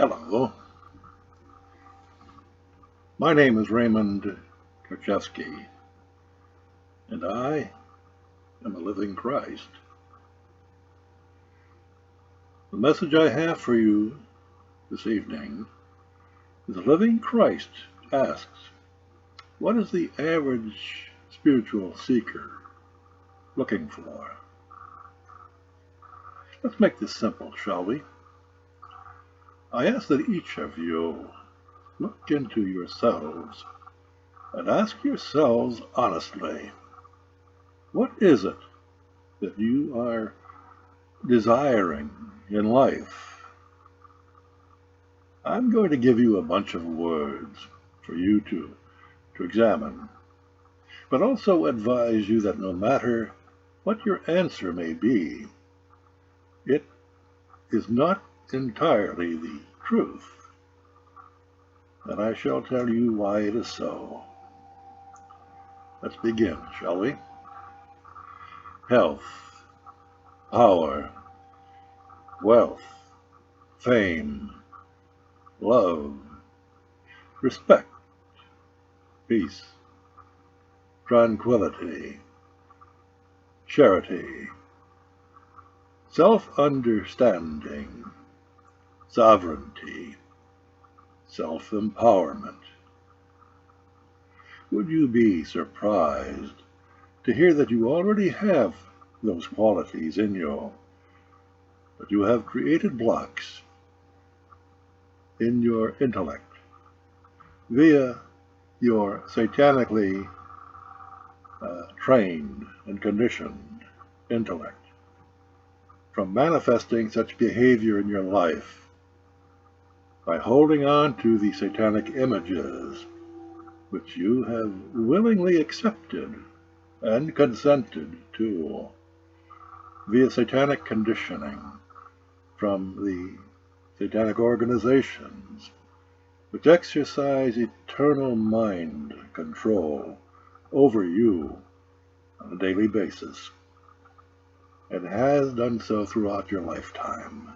Hello, my name is Raymond Karchevsky, and I am a living Christ. The message I have for you this evening is a living Christ asks, what is the average spiritual seeker looking for? Let's make this simple, shall we? I ask that each of you look into yourselves and ask yourselves honestly, what is it that you are desiring in life? I'm going to give you a bunch of words for you to examine, but also advise you that no matter what your answer may be, it is not entirely the truth, and I shall tell you why it is so. Let's begin, shall we? Health, power, wealth, fame, love, respect, peace, tranquility, charity, self-understanding, sovereignty, self-empowerment. Would you be surprised to hear that you already have those qualities in you, but you have created blocks in your intellect via your satanically trained and conditioned intellect from manifesting such behavior in your life by holding on to the satanic images which you have willingly accepted and consented to via satanic conditioning from the satanic organizations which exercise eternal mind control over you on a daily basis, and has done so throughout your lifetime.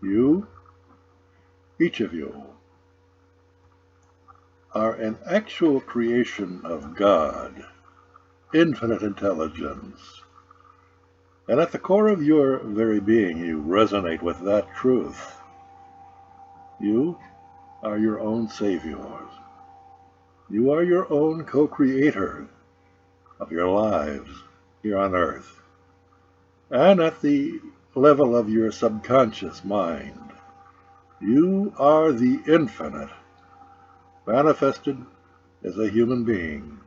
You, each of you, are an actual creation of God, infinite intelligence, and at the core of your very being you resonate with that truth. You are your own saviors. You are your own co-creator of your lives here on earth, and at the level of your subconscious mind. You are the infinite, manifested as a human being.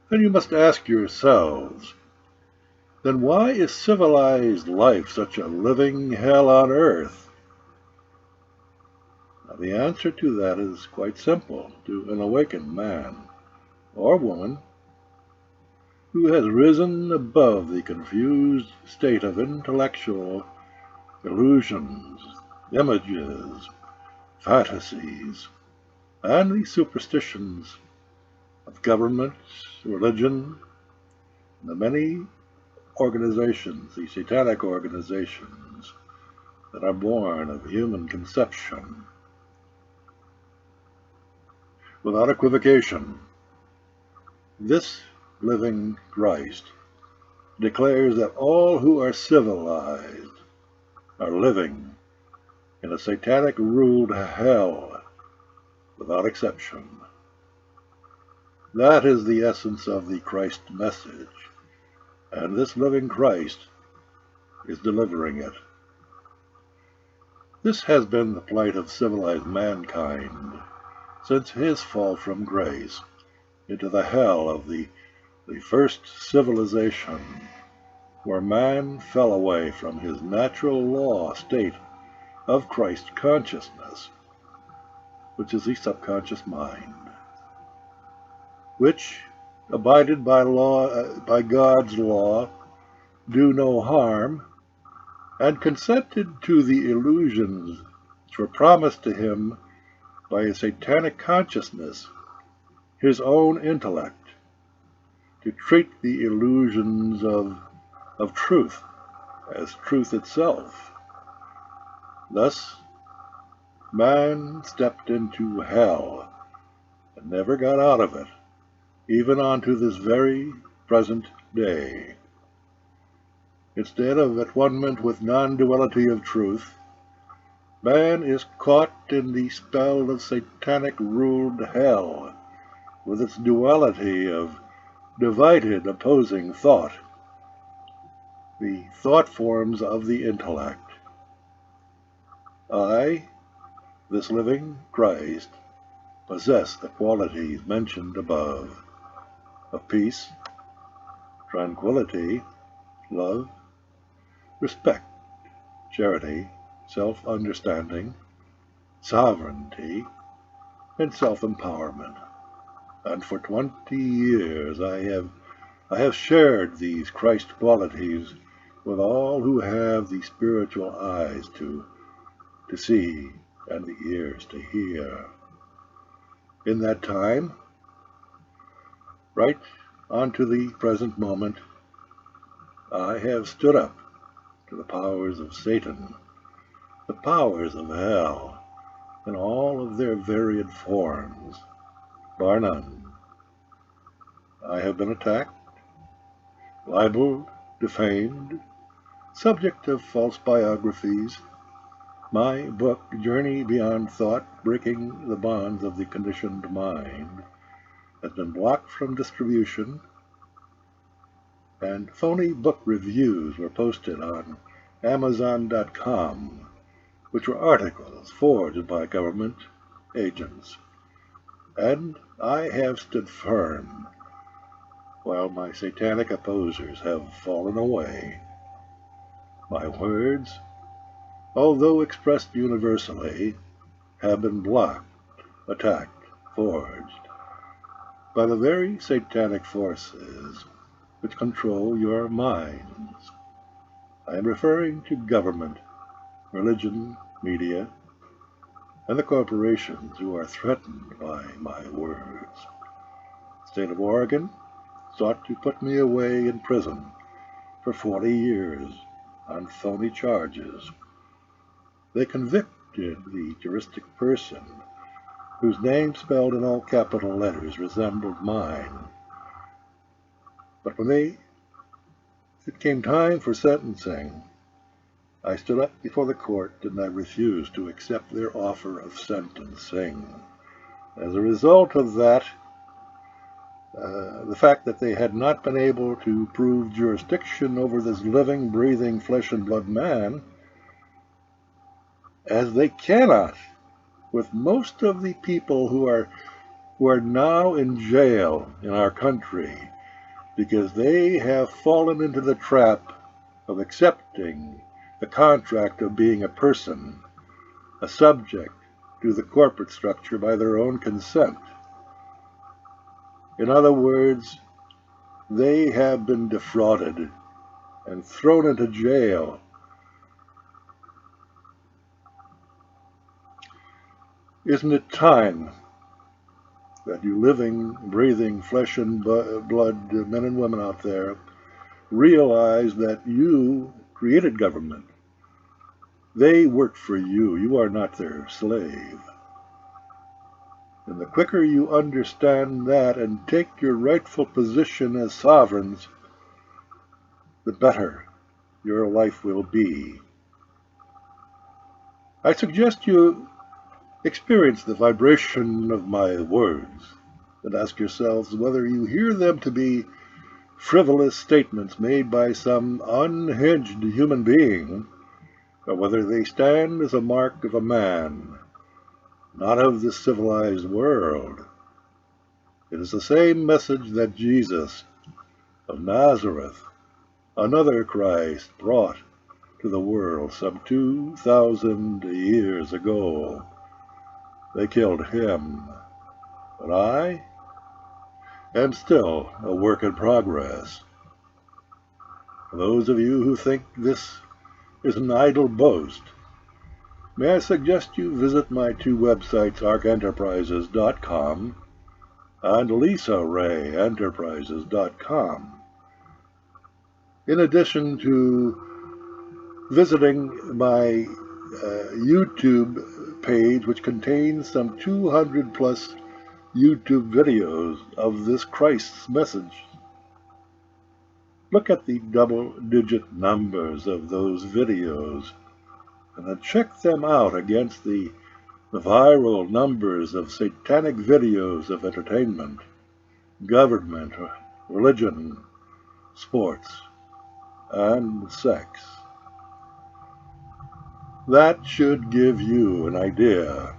Then you must ask yourselves, then why is civilized life such a living hell on earth? Now, the answer to that is quite simple to an awakened man or woman who has risen above the confused state of intellectual illusions, images, fantasies, and the superstitions of governments, religion, and the many organizations, the satanic organizations that are born of human conception. Without equivocation, this living Christ declares that all who are civilized are living in a satanic-ruled hell without exception. That is the essence of the Christ message, and this living Christ is delivering it. This has been the plight of civilized mankind since his fall from grace into the hell of the first civilization, where man fell away from his natural law state of Christ consciousness, which is the subconscious mind, which abided by God's law, do no harm, and consented to the illusions which were promised to him by a satanic consciousness, his own intellect, to treat the illusions of truth as truth itself, Thus, man stepped into hell and never got out of it, even onto this very present day. Instead of at-one-ment with non-duality of truth, man is caught in the spell of satanic-ruled hell, with its duality of divided opposing thought, the thought forms of the intellect. I, this living Christ, possess the qualities mentioned above, of peace, tranquility, love, respect, charity, self-understanding, sovereignty, and self-empowerment. And for 20 years I have shared these Christ qualities with all who have the spiritual eyes to see and the ears to hear. In that time, right onto the present moment, I have stood up to the powers of Satan, the powers of hell, in all of their varied forms, bar none. I have been attacked, libeled, defamed, subject of false biographies. My book, Journey Beyond Thought, Breaking the Bonds of the Conditioned Mind, has been blocked from distribution, and phony book reviews were posted on Amazon.com, which were articles forged by government agents. And I have stood firm, while my satanic opposers have fallen away. My words, although expressed universally, have been blocked, attacked, forged by the very satanic forces which control your minds. I am referring to government, religion, media, and the corporations who are threatened by my words. The state of Oregon sought to put me away in prison for 40 years on phony charges. They convicted the juristic person whose name spelled in all capital letters resembled mine. But when it came time for sentencing, I stood up before the court and I refused to accept their offer of sentencing. As a result of that, the fact that they had not been able to prove jurisdiction over this living, breathing, flesh and blood man, as they cannot with most of the people who are now in jail in our country, because they have fallen into the trap of accepting the contract of being a person, a subject to the corporate structure by their own consent. In other words, they have been defrauded and thrown into jail. Isn't it time that you living, breathing, flesh and blood men and women out there realize that you created government? They work for you. You are not their slave. And the quicker you understand that and take your rightful position as sovereigns, the better your life will be. I suggest you experience the vibration of my words and ask yourselves whether you hear them to be frivolous statements made by some unhinged human being, or whether they stand as a mark of a man, not of this civilized world. It is the same message that Jesus of Nazareth, another Christ, brought to the world some 2,000 years ago. They killed him, but I am still a work in progress. For those of you who think this is an idle boast, may I suggest you visit my two websites, arkenterprises.com and lisarayenterprises.com. In addition to visiting my YouTube page which contains some 200 plus YouTube videos of this Christ's message. Look at the double-digit numbers of those videos and then check them out against the viral numbers of satanic videos of entertainment, government, religion, sports, and sex. That should give you an idea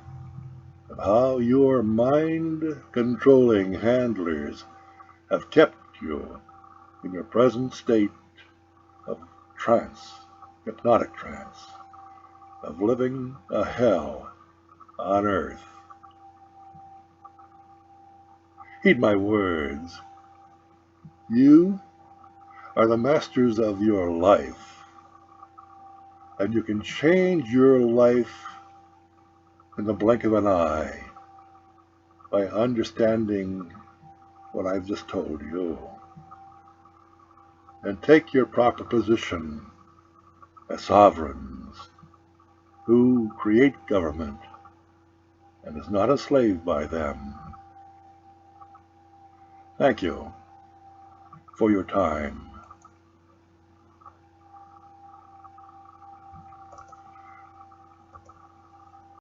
of how your mind-controlling handlers have kept you in your present state of trance, hypnotic trance, of living a hell on earth. Heed my words. You are the masters of your life, and you can change your life in the blink of an eye by understanding what I've just told you, and take your proper position as sovereigns who create government and is not enslaved by them. Thank you for your time.